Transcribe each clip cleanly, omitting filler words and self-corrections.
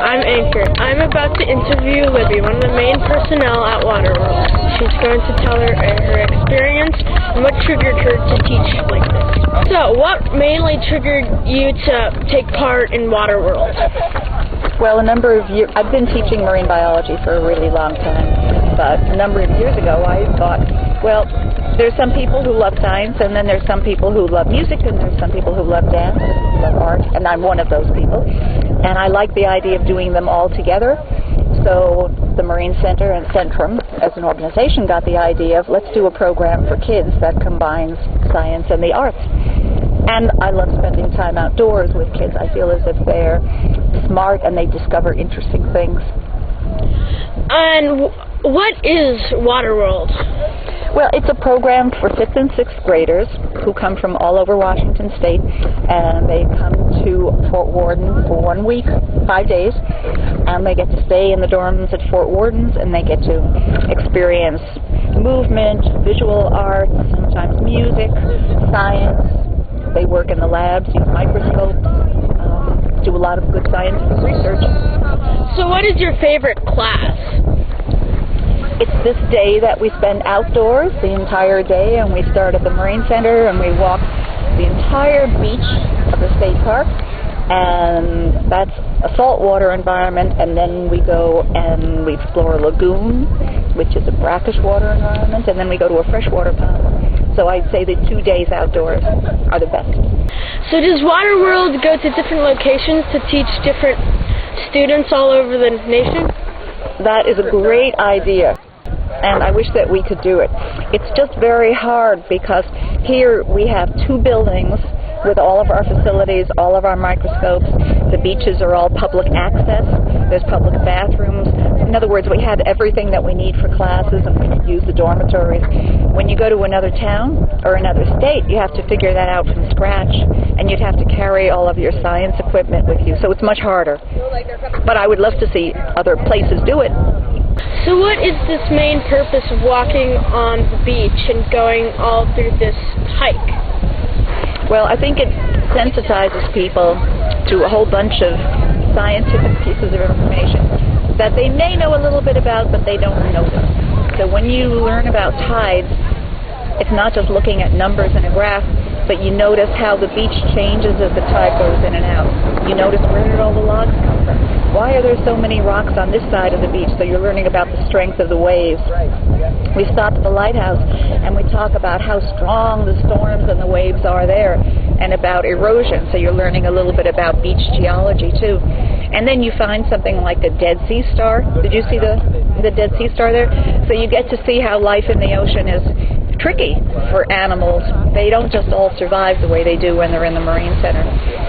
I'm Anchor. I'm about to interview Libby, one of the main personnel at Waterworld. She's going to tell her experience and what triggered her to teach like this. So, what mainly triggered you to take part in Waterworld? Well, a number of years, I've been teaching marine biology for a really long time, but a number of years ago I thought, well, there's some people who love science, and then there's some people who love music, and there's some people who love dance, love art, and I'm one of those people. And I like the idea of doing them all together. So the Marine Center and Centrum, as an organization, got the idea of let's do a program for kids that combines science and the arts. And I love spending time outdoors with kids. I feel as if they're smart and they discover interesting things. And what is Waterworld? Well, it's a program for 5th and 6th graders who come from all over Washington State, and they come to Fort Worden for 1 week, 5 days, and they get to stay in the dorms at Fort Worden's, and they get to experience movement, visual arts, sometimes music, science. They work in the labs, use microscopes, do a lot of good scientific research. So what is your favorite class? It's this day that we spend outdoors the entire day, and we start at the Marine Center and we walk the entire beach of the state park, and that's a saltwater environment, and then we go and we explore a lagoon, which is a brackish water environment, and then we go to a freshwater pond. So I'd say the 2 days outdoors are the best. So does Waterworld go to different locations to teach different students all over the nation? That is a great idea, and I wish that we could do it. It's just very hard because here we have 2 buildings with all of our facilities, all of our microscopes. The beaches are all public access. There's public bathrooms. In other words, we have everything that we need for classes, and we can use the dormitories. When you go to another town or another state, you have to figure that out from scratch, and you'd have to carry all of your science equipment with you, so it's much harder. But I would love to see other places do it. So what is this main purpose of walking on the beach and going all through this hike? Well, I think it sensitizes people to a whole bunch of scientific pieces of information that they may know a little bit about, but they don't notice. So when you learn about tides, it's not just looking at numbers in a graph, but you notice how the beach changes as the tide goes in and out. You notice where did all the logs come from? Why are there so many rocks on this side of the beach? So you're learning about the strength of the waves. We stop at the lighthouse and we talk about how strong the storms and the waves are there, and about erosion. So you're learning a little bit about beach geology too. And then you find something like the Dead Sea Star. Did you see the Dead Sea Star there? So you get to see how life in the ocean is tricky for animals. They don't just all survive the way they do when they're in the Marine Center.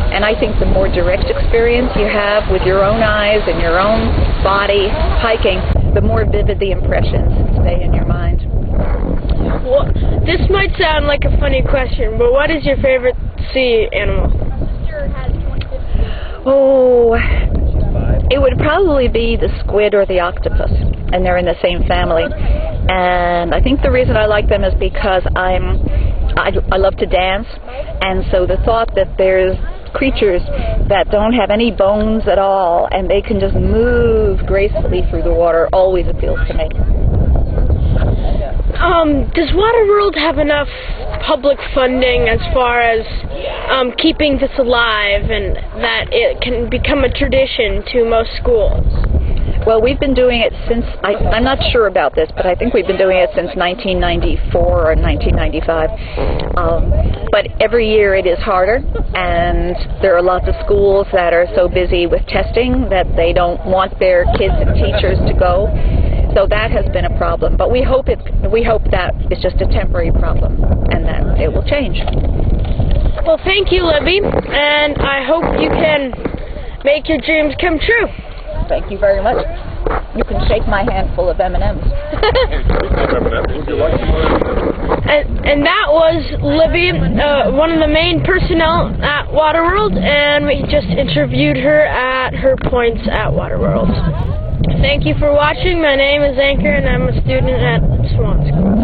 And I think the more direct experience you have with your own eyes and your own body hiking, the more vivid the impressions stay in your mind. Well, this might sound like a funny question, but what is your favorite sea animal? Oh, it would probably be the squid or the octopus, and they're in the same family. And I think the reason I like them is because I love to dance, and so the thought that there's creatures that don't have any bones at all and they can just move gracefully through the water always appeals to me. Does Waterworld have enough public funding as far as keeping this alive and that it can become a tradition to most schools? Well, we've been doing it since, I'm not sure about this, but I think we've been doing it since 1994 or 1995. But every year it is harder, and there are lots of schools that are so busy with testing that they don't want their kids and teachers to go. So that has been a problem. But we hope that it's just a temporary problem and that it will change. Well, thank you, Libby, and I hope you can make your dreams come true. Thank you very much. You can shake my hand full of M&Ms. And that was Libby, one of the main personnel at Waterworld, and we just interviewed her at her points at Waterworld. Thank you for watching. My name is Anchor, and I'm a student at Swan School.